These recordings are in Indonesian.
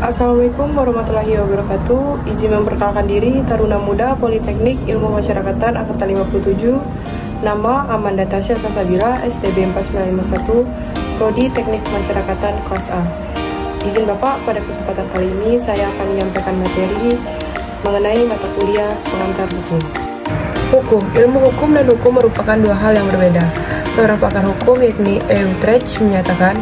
Assalamualaikum warahmatullahi wabarakatuh. Izin memperkenalkan diri, Taruna Muda Politeknik Ilmu Masyarakatan Angkatan 57. Nama Amanda Tasya Sasabila, STB 4951, Prodi Teknik Masyarakatan kelas A. Izin Bapak, pada kesempatan kali ini saya akan menyampaikan materi mengenai mata kuliah pengantar hukum. Hukum, ilmu hukum dan hukum merupakan dua hal yang berbeda. Seorang pakar hukum yakni Utrecht menyatakan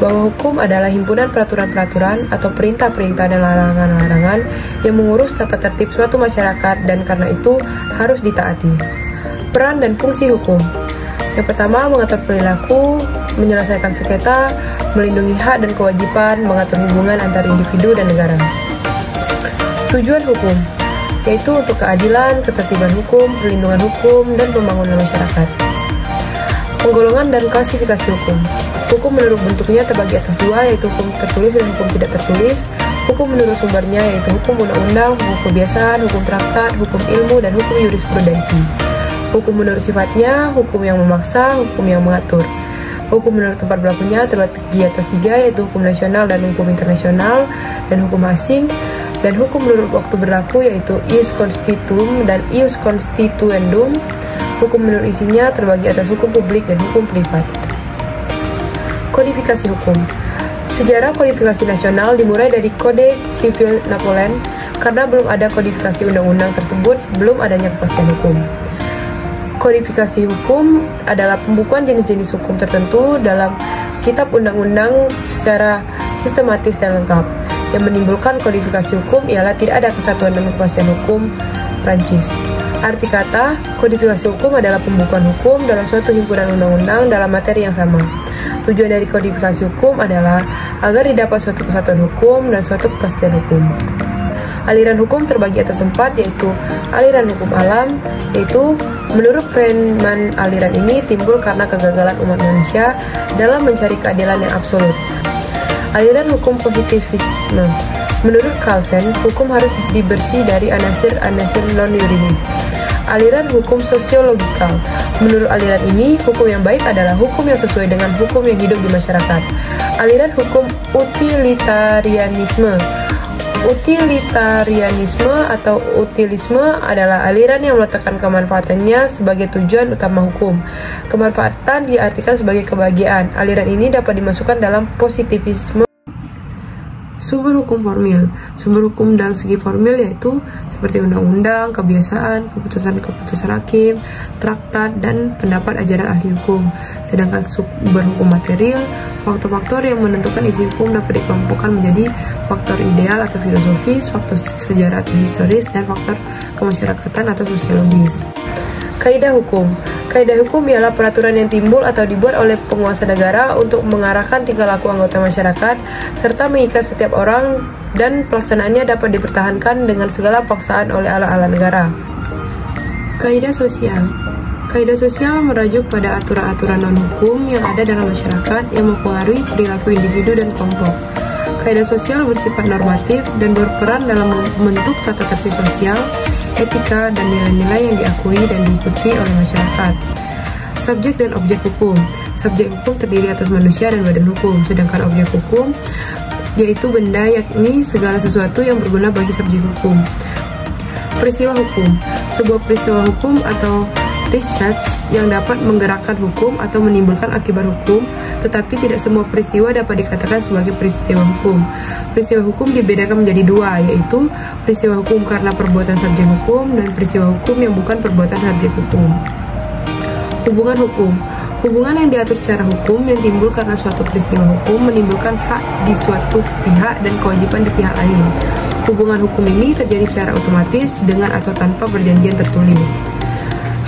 bahwa hukum adalah himpunan peraturan-peraturan atau perintah-perintah dan larangan-larangan yang mengurus tata tertib suatu masyarakat dan karena itu harus ditaati. Peran dan fungsi hukum. Yang pertama, mengatur perilaku, menyelesaikan sengketa, melindungi hak dan kewajiban, mengatur hubungan antar individu dan negara. Tujuan hukum, yaitu untuk keadilan, ketertiban hukum, perlindungan hukum, dan pembangunan masyarakat. Penggolongan dan klasifikasi hukum. Hukum menurut bentuknya terbagi atas dua, yaitu hukum tertulis dan hukum tidak tertulis. Hukum menurut sumbernya, yaitu hukum undang-undang, hukum kebiasaan, hukum traktat, hukum ilmu, dan hukum jurisprudensi. Hukum menurut sifatnya, hukum yang memaksa, hukum yang mengatur. Hukum menurut tempat berlakunya terbagi atas tiga, yaitu hukum nasional dan hukum internasional, dan hukum asing. Dan hukum menurut waktu berlaku, yaitu ius constitutum dan ius constituendum. Hukum menurut isinya terbagi atas hukum publik dan hukum privat. Kodifikasi hukum. Sejarah kodifikasi nasional dimulai dari Kode Sivil Napoleon. Karena belum ada kodifikasi undang-undang tersebut, belum adanya kepastian hukum. Kodifikasi hukum adalah pembukuan jenis-jenis hukum tertentu dalam kitab undang-undang secara sistematis dan lengkap. Yang menimbulkan kodifikasi hukum ialah tidak ada kesatuan dan kepastian hukum Prancis. Arti kata, kodifikasi hukum adalah pembukuan hukum dalam suatu himpunan undang-undang dalam materi yang sama. Tujuan dari kodifikasi hukum adalah agar didapat suatu kesatuan hukum dan suatu kepastian hukum. Aliran hukum terbagi atas 4, yaitu aliran hukum alam, yaitu menurut Feynman aliran ini timbul karena kegagalan umat manusia dalam mencari keadilan yang absolut. Aliran hukum positivisme. Menurut Carlsen, hukum harus dibersih dari anasir-anasir non-yuridis. Aliran hukum sosiologikal. Menurut aliran ini, hukum yang baik adalah hukum yang sesuai dengan hukum yang hidup di masyarakat. Aliran hukum utilitarianisme. Utilitarianisme atau utilisme adalah aliran yang meletakkan kemanfaatannya sebagai tujuan utama hukum. Kemanfaatan diartikan sebagai kebahagiaan. Aliran ini dapat dimasukkan dalam positivisme. Sumber hukum formil. Sumber hukum dalam segi formil yaitu seperti undang-undang, kebiasaan, keputusan-keputusan hakim, traktat, dan pendapat ajaran ahli hukum. Sedangkan sumber hukum material, faktor-faktor yang menentukan isi hukum dapat dikelompokkan menjadi faktor ideal atau filosofis, faktor sejarah atau historis, dan faktor kemasyarakatan atau sosiologis. Kaidah hukum. Kaidah hukum ialah peraturan yang timbul atau dibuat oleh penguasa negara untuk mengarahkan tingkah laku anggota masyarakat serta mengikat setiap orang dan pelaksanaannya dapat dipertahankan dengan segala paksaan oleh ala-ala negara. Kaidah sosial. Kaidah sosial merujuk pada aturan-aturan non-hukum yang ada dalam masyarakat yang mempengaruhi perilaku individu dan kelompok. Kaidah sosial bersifat normatif dan berperan dalam membentuk tata tertib sosial, etika, dan nilai-nilai yang diakui dan diikuti oleh masyarakat. Subjek dan objek hukum. Subjek hukum terdiri atas manusia dan badan hukum, sedangkan objek hukum yaitu benda, yakni segala sesuatu yang berguna bagi subjek hukum. Peristiwa hukum. Sebuah peristiwa hukum atau research yang dapat menggerakkan hukum atau menimbulkan akibat hukum, tetapi tidak semua peristiwa dapat dikatakan sebagai peristiwa hukum. Peristiwa hukum dibedakan menjadi dua, yaitu peristiwa hukum karena perbuatan subjek hukum dan peristiwa hukum yang bukan perbuatan subjek hukum. Hubungan hukum. Hubungan yang diatur secara hukum yang timbul karena suatu peristiwa hukum menimbulkan hak di suatu pihak dan kewajiban di pihak lain. Hubungan hukum ini terjadi secara otomatis dengan atau tanpa perjanjian tertulis.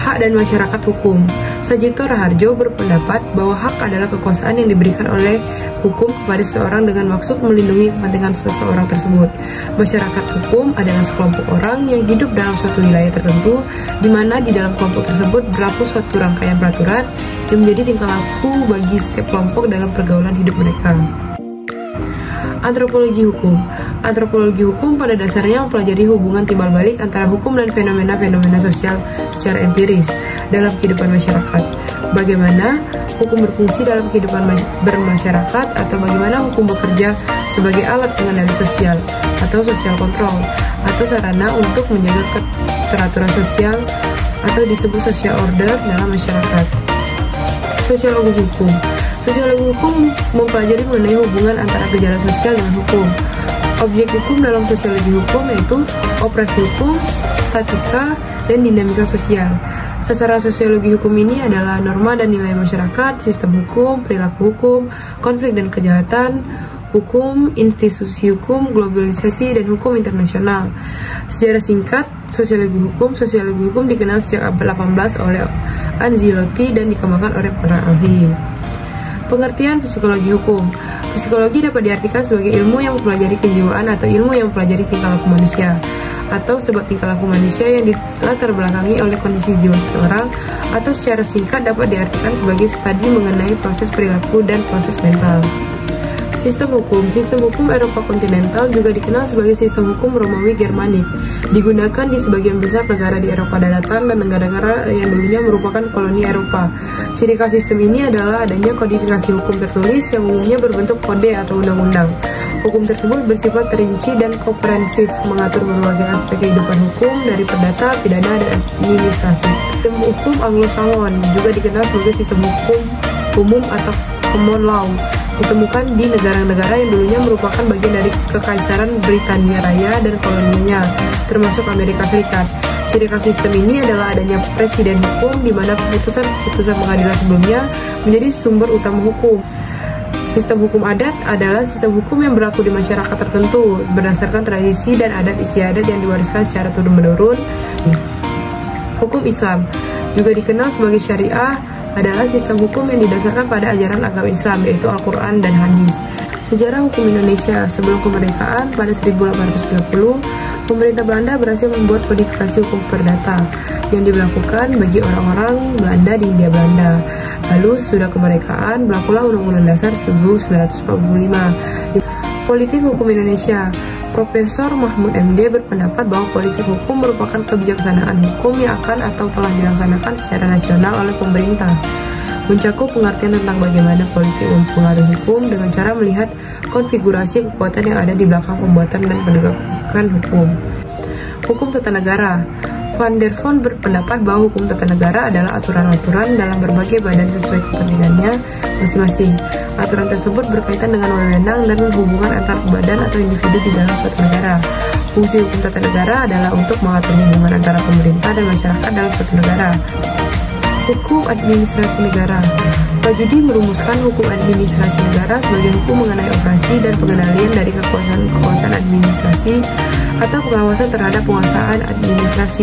Hak dan masyarakat hukum. Sajipto Raharjo berpendapat bahwa hak adalah kekuasaan yang diberikan oleh hukum kepada seseorang dengan maksud melindungi kepentingan seseorang tersebut. Masyarakat hukum adalah sekelompok orang yang hidup dalam suatu wilayah tertentu, di mana di dalam kelompok tersebut berlaku suatu rangkaian peraturan yang menjadi tingkah laku bagi setiap kelompok dalam pergaulan hidup mereka. Antropologi hukum. Antropologi hukum pada dasarnya mempelajari hubungan timbal balik antara hukum dan fenomena-fenomena sosial secara empiris dalam kehidupan masyarakat. Bagaimana hukum berfungsi dalam kehidupan bermasyarakat, atau bagaimana hukum bekerja sebagai alat pengendali sosial atau social control, atau sarana untuk menjaga keteraturan sosial atau disebut social order dalam masyarakat. Sosiologi hukum. Sosiologi hukum mempelajari mengenai hubungan antara gejala sosial dengan hukum. Objek hukum dalam sosiologi hukum yaitu operasi hukum, statika, dan dinamika sosial. Sasaran sosiologi hukum ini adalah norma dan nilai masyarakat, sistem hukum, perilaku hukum, konflik dan kejahatan, hukum, institusi hukum, globalisasi, dan hukum internasional. Sejarah singkat sosiologi hukum dikenal sejak abad 18 oleh Anziotti dan dikembangkan oleh para ahli. Pengertian psikologi hukum. Psikologi dapat diartikan sebagai ilmu yang mempelajari kejiwaan atau ilmu yang mempelajari tingkah laku manusia, atau sebab tingkah laku manusia yang dilatar belakangi oleh kondisi jiwa seseorang, atau secara singkat dapat diartikan sebagai studi mengenai proses perilaku dan proses mental. Sistem hukum. Sistem hukum Eropa kontinental juga dikenal sebagai sistem hukum Romawi Germanik. Digunakan di sebagian besar negara di Eropa daratan dan negara-negara yang dulunya merupakan koloni Eropa. Ciri khas sistem ini adalah adanya kodifikasi hukum tertulis yang umumnya berbentuk kode atau undang-undang. Hukum tersebut bersifat terinci dan komprehensif, mengatur berbagai aspek kehidupan hukum dari perdata, pidana, dan administrasi. Sistem hukum Anglo-Saxon juga dikenal sebagai sistem hukum umum atau common law, ditemukan di negara-negara yang dulunya merupakan bagian dari Kekaisaran Britania Raya dan koloninya, termasuk Amerika Serikat. Ciri khas sistem ini adalah adanya presiden hukum, di mana keputusan pengadilan sebelumnya menjadi sumber utama hukum. Sistem hukum adat adalah sistem hukum yang berlaku di masyarakat tertentu berdasarkan tradisi dan adat istiadat yang diwariskan secara turun-menurun. Hukum Islam juga dikenal sebagai syariah, adalah sistem hukum yang didasarkan pada ajaran agama Islam, yaitu Al-Quran dan Hadis. Sejarah hukum Indonesia. Sebelum kemerdekaan pada 1830, pemerintah Belanda berhasil membuat kodifikasi hukum perdata yang diberlakukan bagi orang-orang Belanda di Hindia Belanda. Lalu sudah kemerdekaan, berlakulah Undang-Undang Dasar 1945. Politik hukum Indonesia. Profesor Mahmud MD berpendapat bahwa politik hukum merupakan kebijaksanaan hukum yang akan atau telah dilaksanakan secara nasional oleh pemerintah. Mencakup pengertian tentang bagaimana politik mempengaruhi hukum dengan cara melihat konfigurasi kekuatan yang ada di belakang pembuatan dan penegakan hukum. Hukum tata negara. Van der Voort berpendapat bahwa hukum tata negara adalah aturan-aturan dalam berbagai badan sesuai kepentingannya masing-masing. Aturan tersebut berkaitan dengan wewenang dan hubungan antar badan atau individu di dalam suatu negara. Fungsi hukum tata negara adalah untuk mengatur hubungan antara pemerintah dan masyarakat dalam suatu negara. Hukum administrasi negara. Wahyudi merumuskan hukum administrasi negara sebagai hukum mengenai operasi dan pengendalian dari kekuasaan administrasi atau pengawasan terhadap penguasaan administrasi.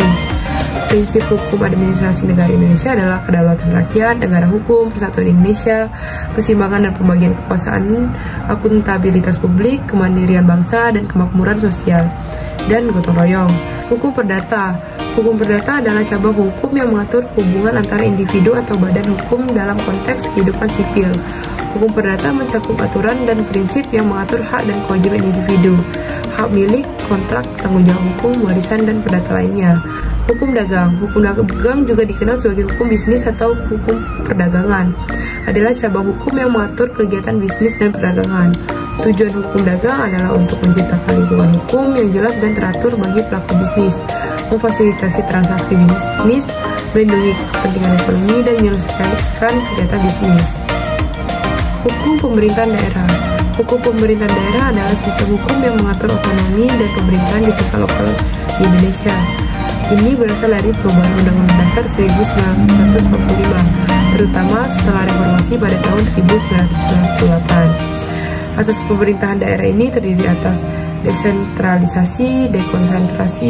Prinsip hukum administrasi negara Indonesia adalah kedaulatan rakyat, negara hukum, persatuan Indonesia, keseimbangan dan pembagian kekuasaan, akuntabilitas publik, kemandirian bangsa, dan kemakmuran sosial, dan gotong royong. Hukum perdata. Hukum perdata adalah cabang hukum yang mengatur hubungan antara individu atau badan hukum dalam konteks kehidupan sipil. Hukum perdata mencakup aturan dan prinsip yang mengatur hak dan kewajiban individu, hak milik, kontrak, tanggung jawab hukum, warisan, dan perdata lainnya. Hukum dagang. Hukum dagang juga dikenal sebagai hukum bisnis atau hukum perdagangan. Adalah cabang hukum yang mengatur kegiatan bisnis dan perdagangan. Tujuan hukum dagang adalah untuk menciptakan lingkungan hukum yang jelas dan teratur bagi pelaku bisnis, memfasilitasi transaksi bisnis, melindungi kepentingan ekonomi, dan menyelesaikan sengketa bisnis. Hukum pemerintahan daerah. Hukum pemerintahan daerah adalah sistem hukum yang mengatur otonomi dan pemerintahan di tingkat lokal di Indonesia. Ini berasal dari perubahan Undang-Undang Dasar 1945, terutama setelah reformasi pada tahun 1998. Asas pemerintahan daerah ini terdiri atas desentralisasi, dekonsentrasi,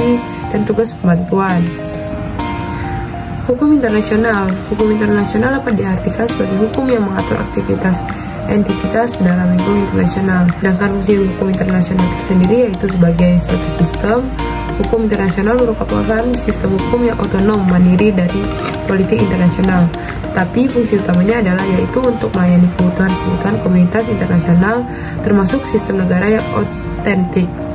dan tugas pembantuan. Hukum internasional. Hukum internasional dapat diartikan sebagai hukum yang mengatur aktivitas entitas dalam lingkup internasional. Sedangkan fungsi hukum internasional tersendiri yaitu sebagai suatu sistem hukum internasional merupakan sistem hukum yang otonom, mandiri dari politik internasional. Tapi fungsi utamanya adalah yaitu untuk melayani kebutuhan komunitas internasional, termasuk sistem negara yang otentik.